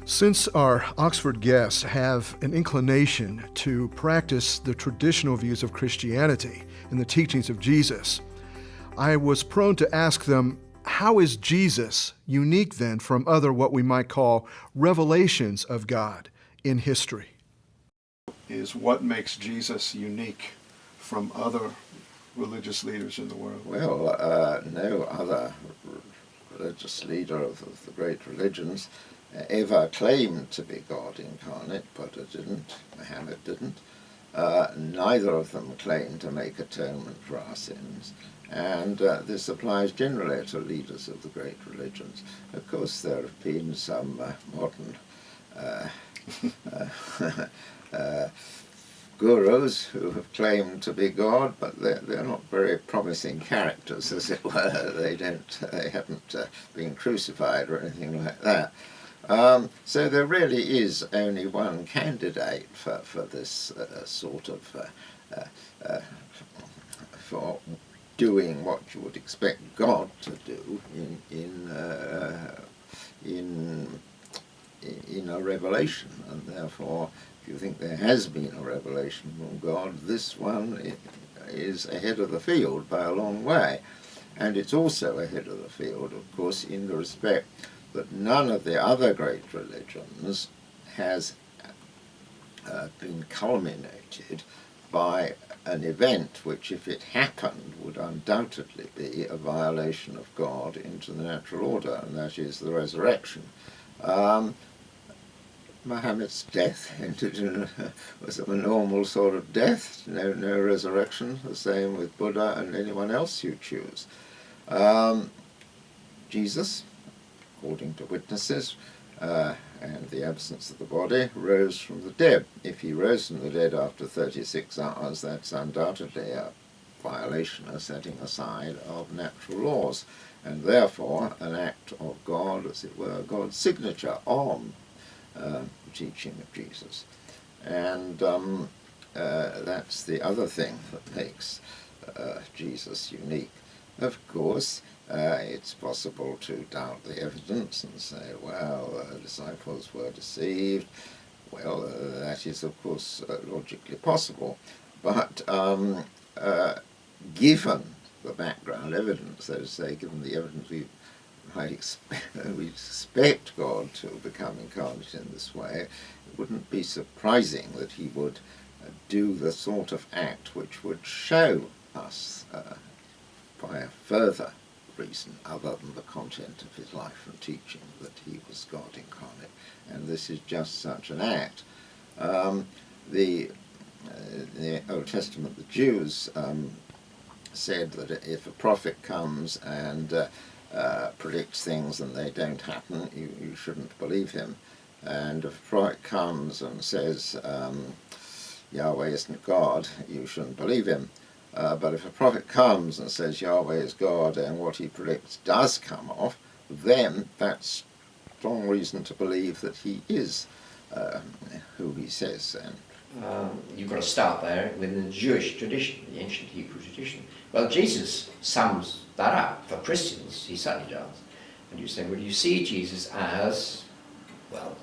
Since our Oxford guests have an inclination to practice the traditional views of Christianity and the teachings of Jesus, I was prone to ask them, how is Jesus unique then from other what we might call revelations of God in history? Is what makes Jesus unique from other religious leaders in the world? Well, no other religious leader of the great religions ever claimed to be God incarnate. Buddha didn't, Muhammad didn't. Neither of them claimed to make atonement for our sins. And this applies generally to leaders of the great religions. Of course, there have been some modern gurus who have claimed to be God, but they're not very promising characters, as it were. They haven't been crucified or anything like that. So there really is only one candidate for this sort of for doing what you would expect God to do in a revelation, and therefore, if you think there has been a revelation from God, this one is ahead of the field by a long way. And it's also ahead of the field, of course, in the respect that none of the other great religions has been culminated by an event which, if it happened, would undoubtedly be a violation of God into the natural order, and that is the resurrection. Muhammad's death was of a normal sort of death, no resurrection, the same with Buddha and anyone else you choose. Jesus, according to witnesses, and the absence of the body, rose from the dead. If he rose from the dead after 36 hours, that's undoubtedly a violation, a setting aside of natural laws, and therefore an act of God, as it were, God's signature on the teaching of Jesus. And that's the other thing that makes Jesus unique. Of course, it's possible to doubt the evidence and say, well, the disciples were deceived. Well, that is, of course, logically possible. But given the background evidence, that is to say, given the evidence we expect God to become incarnate in this way, it wouldn't be surprising that he would do the sort of act which would show us by a further reason other than the content of his life and teaching that he was God incarnate. And this is just such an act. The Old Testament, the Jews said that if a prophet comes and predicts things and they don't happen, you shouldn't believe him. And if a prophet comes and says Yahweh isn't God, you shouldn't believe him. But if a prophet comes and says Yahweh is God and what he predicts does come off, then that's strong reason to believe that he is who he says. And you've got to start there within the Jewish tradition, the ancient Hebrew tradition. Well, Jesus sums that up for Christians, he certainly does. And you say, well, you see Jesus as, well,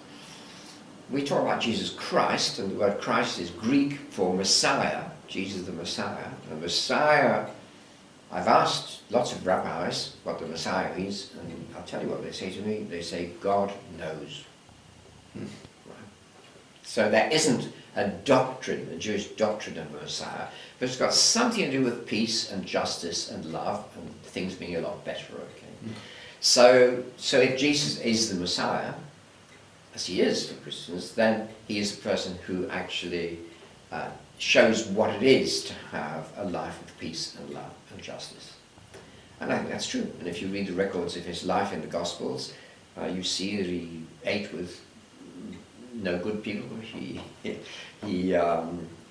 we talk about Jesus Christ, and the word Christ is Greek for Messiah, Jesus the Messiah. The Messiah, I've asked lots of rabbis what the Messiah is, and I'll tell you what they say to me. They say, God knows. Right? So there isn't a doctrine, a Jewish doctrine of Messiah, but it's got something to do with peace and justice and love and things being a lot better, okay? So if Jesus is the Messiah, as he is for Christians, then he is a person who actually shows what it is to have a life of peace and love and justice. And I think that's true. And if you read the records of his life in the Gospels, you see that he ate with no good people. He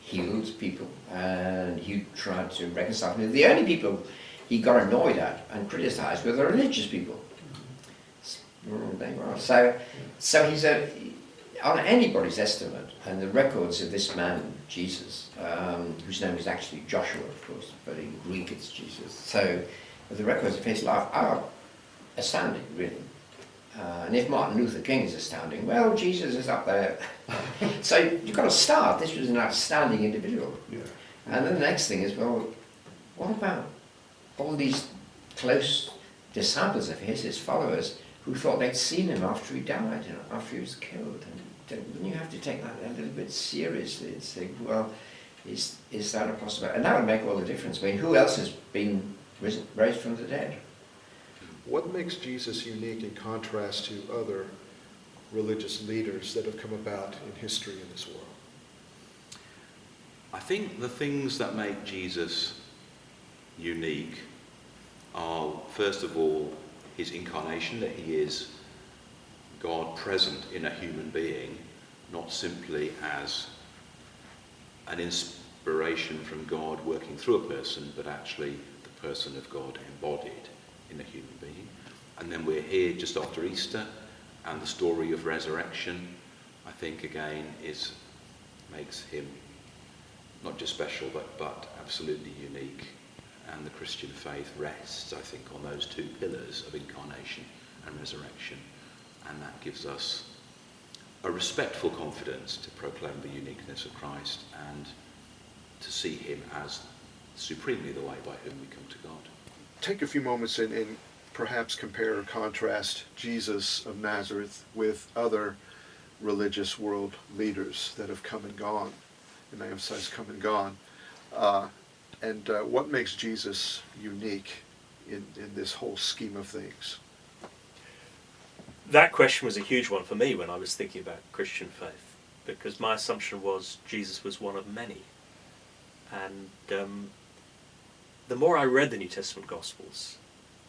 healed people, and he tried to reconcile them. The only people he got annoyed at and criticized were the religious people. They were. So he's on anybody's estimate, and the records of this man, Jesus, whose name is actually Joshua, of course, but in Greek it's Jesus. So the records of his life are astounding, really. And if Martin Luther King is astounding, well, Jesus is up there. So you've got to start. This was an outstanding individual. Yeah. And then the next thing is, well, what about all these close disciples of his followers, who thought they'd seen him after he died, after he was killed? And wouldn't you have to take that a little bit seriously and say, well, is that a possibility? And that would make all the difference. I mean, who else has been raised from the dead? What makes Jesus unique in contrast to other religious leaders that have come about in history in this world? I think the things that make Jesus unique are, first of all, his incarnation, that he is God present in a human being, not simply as an inspiration from God working through a person, but actually the person of God embodied in a human being. And then we're here just after Easter, and the story of resurrection, I think again makes him not just special, but absolutely unique. And the Christian faith rests, I think, on those two pillars of incarnation and resurrection. And that gives us a respectful confidence to proclaim the uniqueness of Christ and to see him as supremely the way by whom we come to God. Take a few moments and perhaps compare or contrast Jesus of Nazareth with other religious world leaders that have come and gone, and I emphasize come and gone, and what makes Jesus unique in this whole scheme of things? That question was a huge one for me when I was thinking about Christian faith, because my assumption was Jesus was one of many. And the more I read the New Testament Gospels,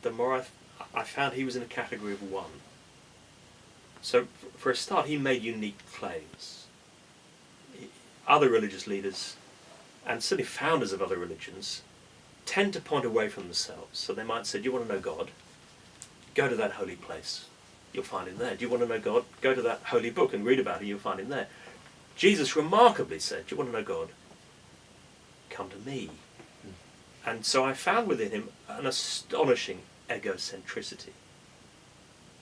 the more I found he was in a category of one. So for a start, he made unique claims. Other religious leaders, and certainly founders of other religions, tend to point away from themselves. So they might say, do you want to know God? Go to that holy place. You'll find him there. Do you want to know God? Go to that holy book and read about it. You'll find him there. Jesus remarkably said, do you want to know God? Come to me. And so I found within him an astonishing egocentricity,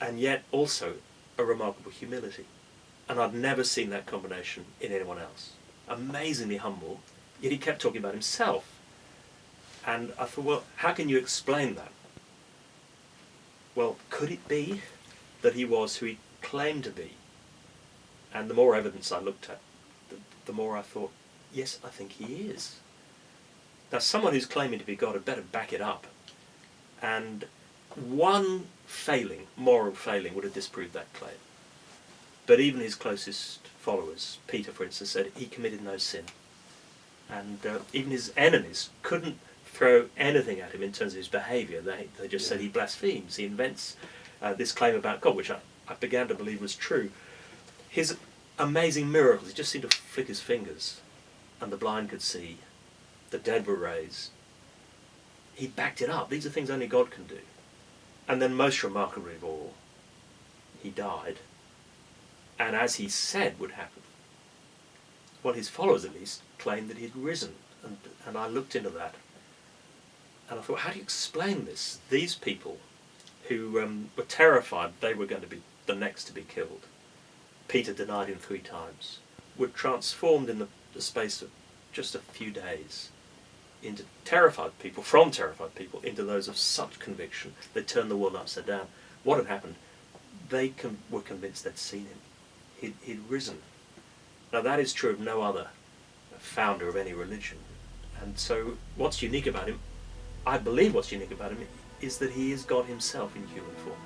and yet also a remarkable humility. And I'd never seen that combination in anyone else. Amazingly humble, yet he kept talking about himself. And I thought, well, how can you explain that? Well, could it be that he was who he claimed to be? And the more evidence I looked at, the more I thought, yes, I think he is. Now, someone who's claiming to be God had better back it up. And one failing, moral failing, would have disproved that claim. But even his closest followers, Peter, for instance, said he committed no sin. And even his enemies couldn't throw anything at him in terms of his behaviour. They just said he blasphemes, he invents this claim about God, which I began to believe was true. His amazing miracles, he just seemed to flick his fingers, and the blind could see, the dead were raised. He backed it up. These are things only God can do. And then most remarkably of all, he died. And as he said would happen, well, his followers at least claimed that he had risen. And I looked into that. And I thought, how do you explain this? These people who were terrified they were going to be the next to be killed. Peter denied him 3 times. Were transformed in the space of just a few days into terrified people, from terrified people, into those of such conviction they turned the world upside down. What had happened? They were convinced they'd seen him. He'd risen. Now that is true of no other founder of any religion. And so what's unique about him, I believe what's unique about him, is that he is God himself in human form.